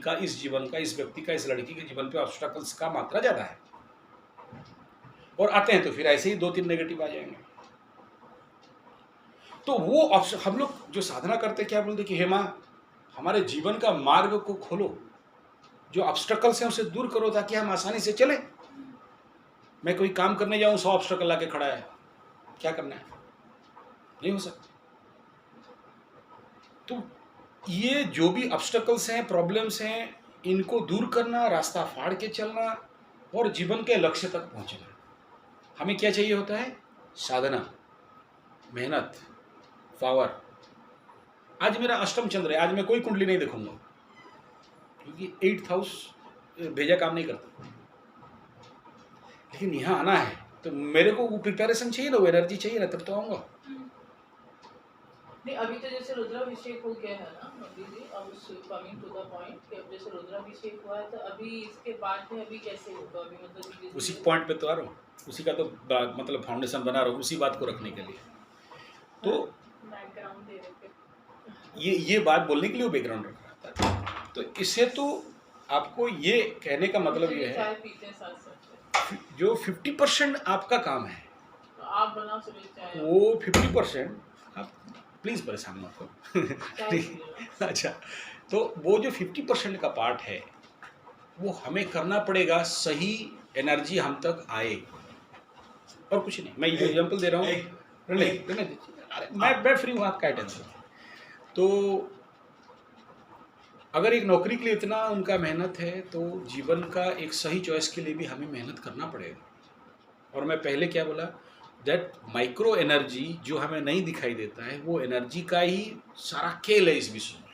का, इस जीवन का, इस व्यक्ति का, इस लड़की के जीवन पे ऑब्स्टैकल्स का मात्रा ज़्यादा है, और आते हैं तो फिर ऐसे ही 2-3 नेगेटिव आ जाएंगे। तो वो हम लोग जो साधना करते क्या बोलते कि हे माँ, हमारे जीवन का मार्ग को खोलो, जो ऑब्स्टैकल्स हैं उसे दूर करो ताकि हम आसानी से चलें। मैं कोई काम करने जाऊं 100 ऑब्स्टैकल लाके खड़ा है, क्या करना है? नहीं हो सकता। तो ये जो भी ऑब्स्टैकल्स हैं, प्रॉब्लम्स हैं, इनको दूर करना, रास्ता फाड़ के चलना और जीवन के लक्ष्य तक पहुंचना, हमें क्या चाहिए होता है? साधना, मेहनत, पावर। आज मेरा अष्टम चंद्र है, आज मैं कोई कुंडली नहीं देखूंगा क्योंकि 8th हाउस भेजा काम नहीं करता। लेकिन यहाँ आना है तो मेरे को वो प्रिपरेशन चाहिए ना, वो एनर्जी चाहिए ना, तब तो आऊँगा। नहीं, अभी तो जैसे रुद्राभिषेक हो गया है ना मोदी जी, अब कमिंग टू द पॉइंट कि अब जैसे रुद्राभिषेक हुआ है तो अभी इसके बाद में अभी कैसे होगा? अभी मतलब उसी पॉइंट पे तो आ रहा हूँ, उसी का तो मतलब फाउंडेशन बना रहा हूँ, उसी बात को रखने के लिए। तो बैकग्राउंड दे रहे थे, ये बात बोलने के लिए वो बैकग्राउंड रख रहा था। तो इससे तो आपको ये कहने का मतलब ये है, जो 50% आपका काम है तो आप बना सकते वो 50% आप प्लीज़ परेशान मत हो। अच्छा, तो वो जो 50% का पार्ट है वो हमें करना पड़ेगा, सही एनर्जी हम तक आए, और कुछ नहीं। मैं ये एग्जांपल दे रहा हूँ, मैं फ्री हूँ, आपका टेंशन। तो अगर एक नौकरी के लिए इतना उनका मेहनत है तो जीवन का एक सही चॉइस के लिए भी हमें मेहनत करना पड़ेगा। और मैं पहले क्या बोला, दैट माइक्रो एनर्जी जो हमें नहीं दिखाई देता है, वो एनर्जी का ही सारा खेल है इस विश्व में।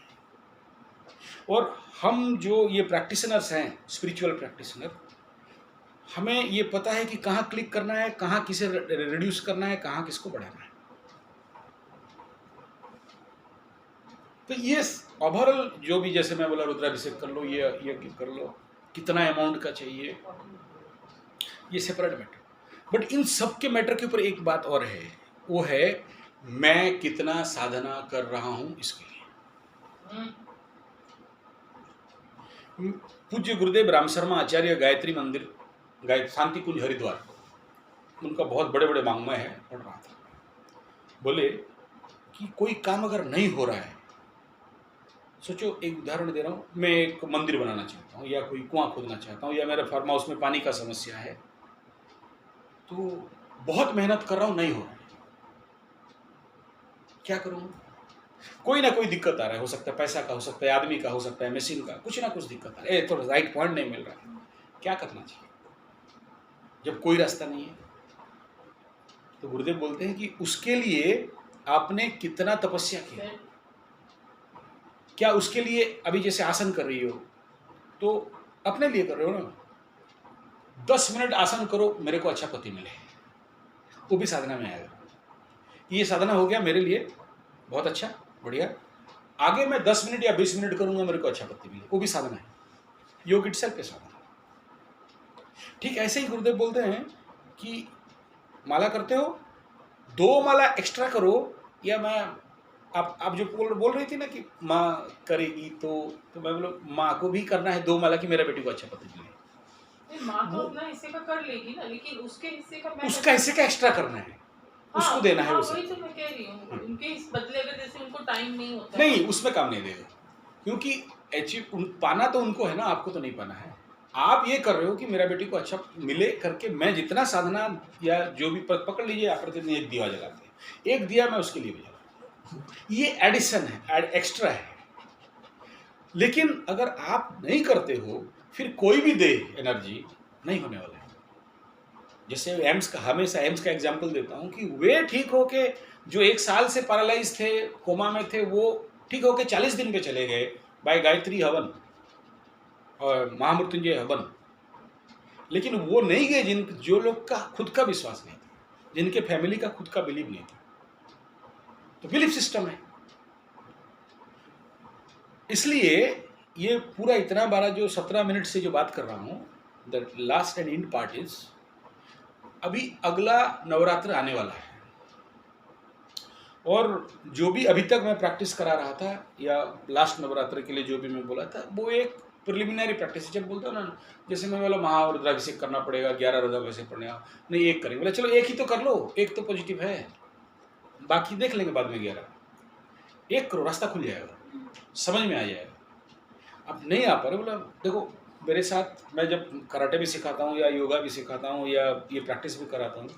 और हम जो ये प्रैक्टिशनर्स हैं, स्पिरिचुअल प्रैक्टिशनर, हमें ये पता है कि कहाँ क्लिक करना है, कहाँ किसे रिड्यूस करना है, कहाँ किसको बढ़ाना है। तो ये ओवरऑल जो भी, जैसे मैं बोला रुद्राभिषेक कर लो, ये कर लो, कितना अमाउंट का चाहिए, ये सेपरेट मैटर। बट इन सब के मैटर के ऊपर एक बात और है, वो है मैं कितना साधना कर रहा हूं इसके लिए। पूज्य गुरुदेव राम शर्मा आचार्य गायत्री मंदिर, शांति कुंज हरिद्वार, उनका बहुत बड़े बड़े वाङ्मय है, पढ़ रहा था। बोले कि कोई काम अगर नहीं हो रहा है, सोचो एक उदाहरण दे रहा हूँ, मैं एक मंदिर बनाना चाहता हूँ या कोई कुआं खोदना चाहता हूँ या मेरे फार्म हाउस में पानी का समस्या है, तो बहुत मेहनत कर रहा हूँ, नहीं हो रहा है, क्या करूँ? कोई ना कोई दिक्कत आ रहा है, हो सकता है पैसा का, हो सकता है आदमी का, हो सकता है मशीन का, कुछ ना कुछ दिक्कत आ रहा है, तो राइट पॉइंट नहीं मिल रहा है, क्या करना चाहिए जब कोई रास्ता नहीं है? तो गुरुदेव बोलते हैं कि उसके लिए आपने कितना तपस्या की, क्या उसके लिए अभी जैसे आसन कर रही हो तो अपने लिए कर रहे हो ना, 10 मिनट आसन करो, मेरे को अच्छा पति मिले, वो भी साधना में आएगा। ये साधना हो गया मेरे लिए बहुत अच्छा, बढ़िया, आगे मैं 10 मिनट या 20 मिनट करूंगा, मेरे को अच्छा पति मिले, वो भी साधना है, योग इटसेल्फ है साधना। ठीक ऐसे ही गुरुदेव बोलते हैं कि माला करते हो, 2 माला एक्स्ट्रा करो, या मैं आप जो बोल रही थी ना कि माँ करेगी, तो मैं बोलो माँ को भी करना है 2 माला कि मेरा बेटी को अच्छा पति मिले। माँ तो अपना हिस्से का कर लेगी ना, लेकिन उसके हिस्से का उसका हिस्से का एक्स्ट्रा करना है, उसको देना है। वही तो मैं कह रही हूँ, उनके इस बदले अगर जैसे उनको टाइम नहीं होता नहीं, उसमें काम नहीं देगा, क्योंकि अचीव पाना तो उनको है ना, आपको तो नहीं पाना है। आप ये कर रहे हो कि मेरा बेटी को अच्छा मिले करके, मैं जितना साधना या जो भी पकड़ लीजिए, आप प्रतिदिन एक दिया जलाते हैं, एक दिया मैं उसके लिए भी जलाता हूँ, ये एडिशन है, एक्स्ट्रा है। लेकिन अगर आप नहीं करते हो, फिर कोई भी दे एनर्जी, नहीं होने वाला है। जैसे एम्स का, हमेशा एम्स का एग्जाम्पल देता हूँ कि वे ठीक होके, जो 1 साल से पैरालाइज थे, कोमा में थे, वो ठीक होके 40 दिन पे चले गए बाय गायत्री हवन और महामृत्युंजय हवन। लेकिन वो नहीं गए जो लोग का खुद का विश्वास नहीं था, जिनके फैमिली का खुद का बिलीव नहीं था। तो बिलीफ सिस्टम है, इसलिए ये पूरा इतना बड़ा जो 17 मिनट से जो बात कर रहा हूँ, the last and and part is, अभी अगला नवरात्र आने वाला है, और जो भी अभी तक मैं प्रैक्टिस करा रहा था या लास्ट नवरात्र के लिए जो भी मैं बोला था, वो एक प्रिलिमिनरी प्रैक्टिस जब बोलते हो ना, जैसे मैं बोला महारुद्राभिषेक करना पड़ेगा, 11 रुद्राभिषेक पड़ेगा, नहीं एक करेंगे, बोला चलो एक ही तो कर लो, एक तो पॉजिटिव है, बाकी देख लेंगे बाद में 11। एक करो, रास्ता खुल जाएगा, समझ में आ जाएगा। अब नहीं आ पा रहे, बोला देखो मेरे साथ मैं जब कराटे भी सिखाता हूँ या योगा भी सिखाता हूँ या ये प्रैक्टिस भी कराता हूँ,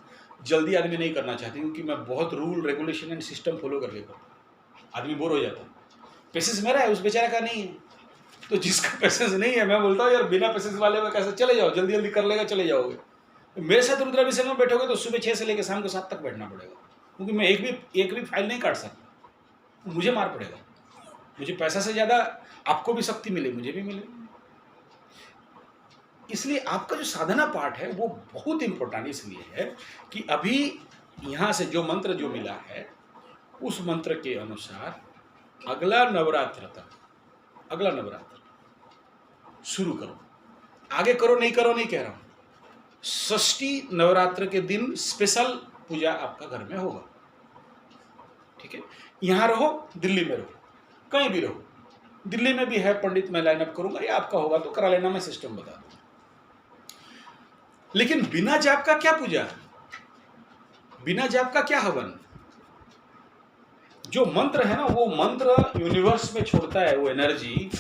जल्दी आदमी नहीं करना चाहती, क्योंकि मैं बहुत rule regulation and system follow करके करता हूँ, आदमी बोर हो जाता है। पेशेंस मेरा है, उस बेचारे का नहीं है। तो जिसका पेशेंस नहीं है, मैं बोलता हूँ यार बिना पेशेंस वाले में कैसे, चले जाओ, जल्दी जल्दी कर लेगा, चले जाओगे। तो मेरे साथ रुद्राभिषेक में बैठोगे तो सुबह 6 से लेकर शाम को 7 तक बैठना पड़ेगा, क्योंकि मैं एक भी फाइल नहीं काट सकता, मुझे मार पड़ेगा। मुझे पैसा से ज़्यादा आपको भी शक्ति मिले, मुझे भी मिले। इसलिए आपका जो साधना पार्ट है वो बहुत इंपॉर्टेंट इसलिए है कि अभी यहाँ से जो मंत्र जो मिला है उस मंत्र के अनुसार अगला नवरात्र शुरू करो। आगे करो नहीं कह रहा हूँ, षष्ठी नवरात्र के दिन स्पेशल पूजा आपका घर में होगा, ठीक है। यहाँ रहो, दिल्ली में रहो, कहीं भी रहो, दिल्ली में भी है पंडित, मैं लाइन अप करूंगा, या आपका होगा तो करा लेना, मैं सिस्टम बता दूंगा। लेकिन बिना जाप का क्या पूजा, बिना जाप का क्या हवन? जो मंत्र है ना, वो मंत्र यूनिवर्स में छोड़ता है वो एनर्जी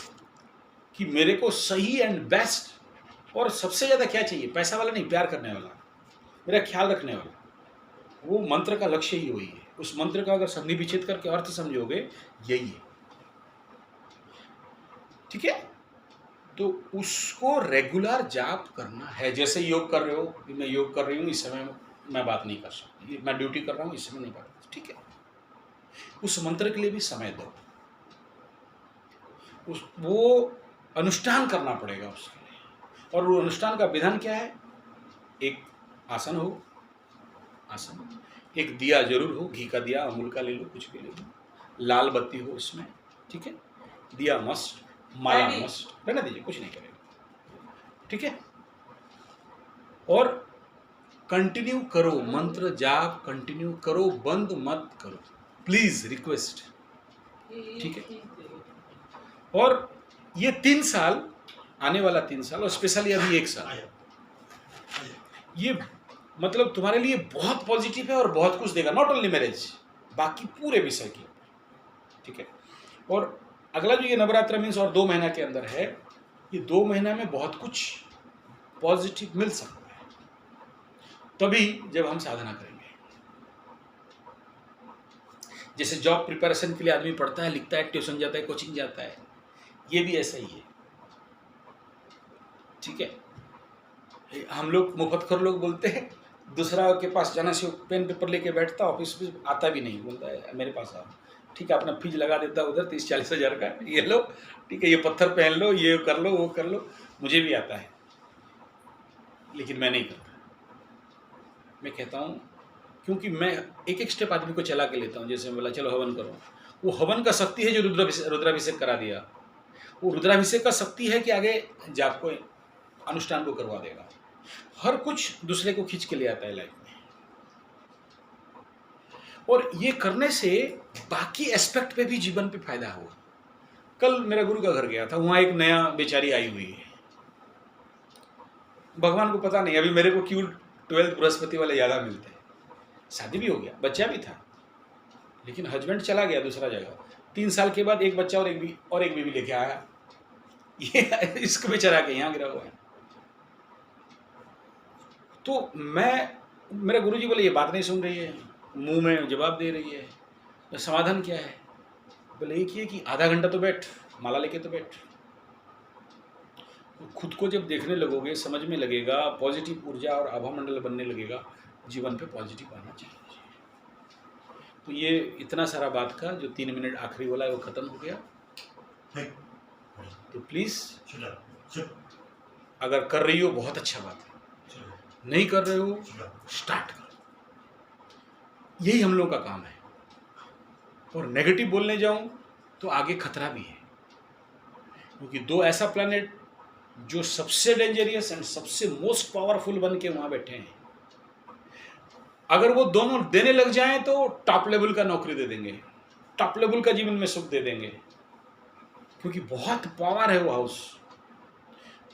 कि मेरे को सही एंड बेस्ट, और सबसे ज्यादा क्या चाहिए, पैसा वाला नहीं, प्यार करने वाला, मेरा ख्याल रखने वाला। वो मंत्र का लक्ष्य ही वही है। उस मंत्र का अगर संधि विच्छेद करके अर्थ समझोगे, यही है, ठीक है। तो उसको रेगुलर जाप करना है। जैसे योग कर रहे हो, मैं योग कर रही हूँ, इस समय मैं बात नहीं कर सकती, मैं ड्यूटी कर रहा हूँ, इस समय नहीं बात, ठीक है। उस मंत्र के लिए भी समय दो, वो अनुष्ठान करना पड़ेगा उसके लिए। और वो अनुष्ठान का विधान क्या है? एक आसन हो, एक दिया जरूर हो, घी का दिया, अमूल का ले लो, कुछ भी ले लो, लाल बत्ती हो इसमें, ठीक है। दिया मस्ट, माला मस्ट, रहने दीजिए, कुछ नहीं करेगा, ठीक है। और कंटिन्यू करो, मंत्र जाप कंटिन्यू करो, बंद मत करो, प्लीज, रिक्वेस्ट, ठीक है। और ये 3 साल, आने वाला 3 साल, और स्पेशली अभी 1 साल, ये मतलब तुम्हारे लिए बहुत पॉजिटिव है और बहुत कुछ देगा, नॉट ओनली मैरिज, बाकी पूरे विषय की, ठीक है। और अगला जो ये नवरात्र मीन्स और 2 महीना के अंदर है, ये 2 महीना में बहुत कुछ पॉजिटिव मिल सकता है, तभी जब हम साधना करेंगे। जैसे जॉब प्रिपरेशन के लिए आदमी पढ़ता है, लिखता है, ट्यूशन जाता है, कोचिंग जाता है, ये भी ऐसा ही है, ठीक है। हम लोग मुफ्तखोर लोग बोलते हैं, दूसरा के पास जाने से पेन पेपर लेके बैठता, ऑफिस में आता भी नहीं, बोलता है मेरे पास आओ, ठीक है, अपना फीस लगा देता उधर 30-40 हज़ार का, ये लो, ठीक है, ये पत्थर पहन लो, ये कर लो, वो कर लो। मुझे भी आता है, लेकिन मैं नहीं करता। मैं कहता हूँ, क्योंकि मैं एक स्टेप आदमी को चला के लेता हूँ। जैसे बोला चलो हवन करो, वो हवन का शक्ति है जो रुद्राभिषेक करा दिया, वो रुद्राभिषेक का शक्ति है कि आगे जाप को, अनुष्ठान को करवा देगा। हर कुछ दूसरे को खींच के ले आता है लाइफ में, और ये करने से बाकी एस्पेक्ट पे भी जीवन पे फायदा हुआ। कल मेरा गुरु का घर गया था, वहाँ एक नया बेचारी आई हुई है, भगवान को पता नहीं अभी मेरे को क्यों 12 बृहस्पति वाले ज़्यादा मिलते हैं। शादी भी हो गया, बच्चा भी था, लेकिन हस्बैंड चला गया दूसरा जगह। 3 साल के बाद एक बच्चा और एक बीवी लेके आया, ये इसको बेचारा के यहाँ गिरा हुआ है। तो मेरे गुरुजी बोले ये बात नहीं सुन रही है, मुंह में जवाब दे रही है, तो समाधान क्या है? बोले एक ये कि आधा घंटा तो बैठ, माला लेके तो बैठ। खुद को जब देखने लगोगे, समझ में लगेगा, पॉजिटिव ऊर्जा और आभा मंडल बनने लगेगा, जीवन पे पॉजिटिव आना चाहिए। तो ये इतना सारा बात का जो 3 मिनट आखिरी वाला है वो खत्म हो गया। तो प्लीज़, अगर कर रही हो बहुत अच्छा बात है, नहीं कर रहे हो स्टार्ट करो, यही हम लोग का काम है। और नेगेटिव बोलने जाऊं तो आगे खतरा भी है, क्योंकि 2 ऐसा प्लैनेट जो सबसे डेंजरियस एंड सबसे मोस्ट पावरफुल बन के वहां बैठे हैं, अगर वो दोनों देने लग जाएं तो टॉप लेवल का नौकरी दे देंगे, टॉप लेवल का जीवन में सुख दे देंगे, क्योंकि बहुत पावर है वो हाउस।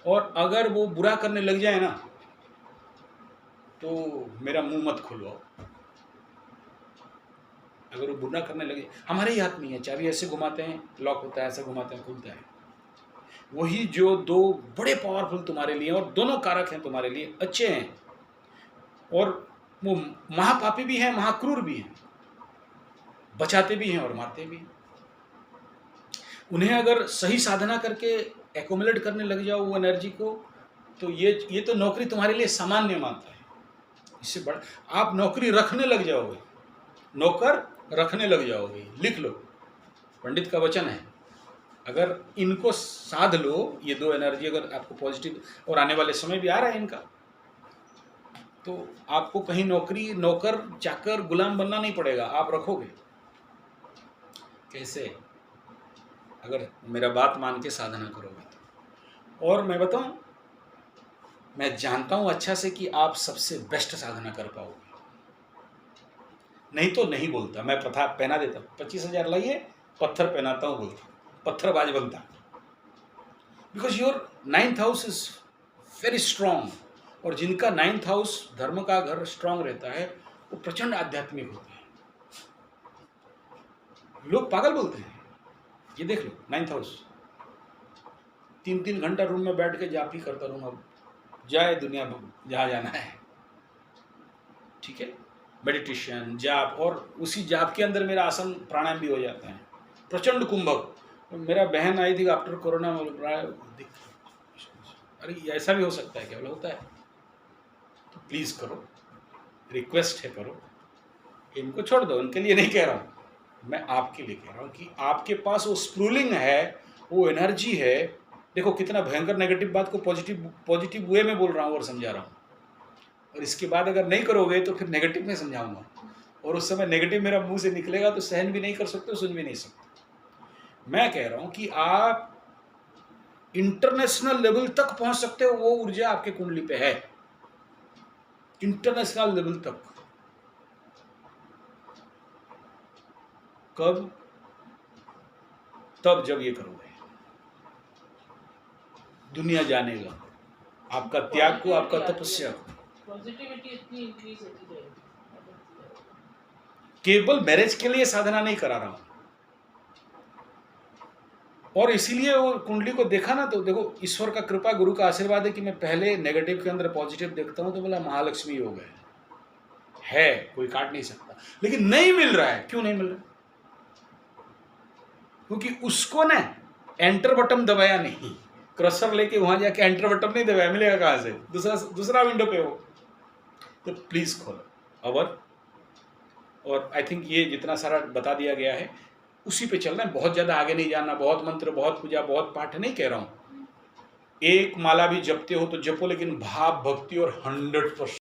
और अगर वो बुरा करने लग जाए ना तो मेरा मुंह मत खुलवाओ। अगर वो बुरा करने लगे, हमारे ही हाथ में है, चाबी ऐसे घुमाते हैं लॉक होता है, ऐसे घुमाते हैं खुलता है। वही जो दो बड़े पावरफुल तुम्हारे लिए, और दोनों कारक हैं तुम्हारे लिए, अच्छे हैं, और वो महापापी भी हैं, महाक्रूर भी हैं, बचाते भी हैं और मारते भी हैं। उन्हें अगर सही साधना करके एकोमुलेट करने लग जाओ वो एनर्जी को, तो ये तो नौकरी तुम्हारे लिए सामान्य मानता है। इससे बड़ा आप नौकरी रखने लग जाओगे, नौकर रखने लग जाओगे। लिख लो, पंडित का वचन है, अगर इनको साध लो, ये दो एनर्जी अगर आपको पॉजिटिव, और आने वाले समय भी आ रहा है इनका, तो आपको कहीं नौकरी, नौकर चाकर गुलाम बनना नहीं पड़ेगा, आप रखोगे। कैसे? अगर मेरा बात मान के साधना करोगे तो। और मैं बताऊं, मैं जानता हूं अच्छा से कि आप सबसे बेस्ट साधना कर पाओगे, नहीं तो नहीं बोलता। मैं प्रथा पहना देता हूँ, 25,000 लाइए, पत्थर पहनाता हूँ, बोलता पत्थरबाज बनता, because your 9th house is very strong. और जिनका 9th हाउस धर्म का घर स्ट्रांग रहता है वो प्रचंड आध्यात्मिक होते हैं। लोग पागल बोलते हैं, ये देख लो 9th हाउस, 3-3 घंटा रूम में बैठ के जाप ही करता रहूँगा, जाए दुनिया जहाँ जाना है, ठीक है, मेडिटेशन, जाप, और उसी जाप के अंदर मेरा आसन प्राणायाम भी हो जाता है, प्रचंड कुंभक। मेरा बहन आई थी आफ्टर कोरोना में, अरे ऐसा भी हो सकता है क्या? बोला होता है। तो प्लीज़ करो, रिक्वेस्ट है करो, इनको छोड़ दो, उनके लिए नहीं कह रहा हूँ, मैं आपके लिए कह रहा हूँ कि आपके पास वो स्प्रूलिंग है, वो एनर्जी है। देखो कितना भयंकर नेगेटिव बात को पॉजिटिव वे में बोल रहा हूँ और समझा रहा हूँ, और इसके बाद अगर नहीं करोगे तो फिर नेगेटिव में समझाऊंगा, और उस समय नेगेटिव मेरा मुंह से निकलेगा तो सहन भी नहीं कर सकते, सुन भी नहीं सकते। मैं कह रहा हूँ कि आप इंटरनेशनल लेवल तक पहुंच सकते हो, वो ऊर्जा आपके कुंडली पे है, इंटरनेशनल लेवल तक। कब? तब जब ये करोगे, दुनिया जानेगा आपका त्याग को, आपका तपस्या को। पॉजिटिविटी इतनी इंक्रीज होती जाएगी। केवल मैरिज के लिए साधना नहीं करा रहा हूं, और इसीलिए वो कुंडली को देखा ना, तो देखो ईश्वर का कृपा, गुरु का आशीर्वाद है कि मैं पहले नेगेटिव के अंदर पॉजिटिव देखता हूं, तो बोला महालक्ष्मी योग है, कोई काट नहीं सकता। लेकिन नहीं मिल रहा है, क्यों नहीं मिल रहा? क्योंकि उसको ना एंटर बटन दबाया नहीं, क्रशर लेके वहां जाके एंटर बटन नहीं दबाया, मिलेगा कहां से? दूसरा विंडो पे हो। तो प्लीज खोलो और आई थिंक ये जितना सारा बता दिया गया है उसी पे चलना है, बहुत ज्यादा आगे नहीं जाना। बहुत मंत्र, बहुत पूजा, बहुत पाठ नहीं कह रहा हूं, एक माला भी जपते हो तो जपो, लेकिन भाव, भक्ति और 100%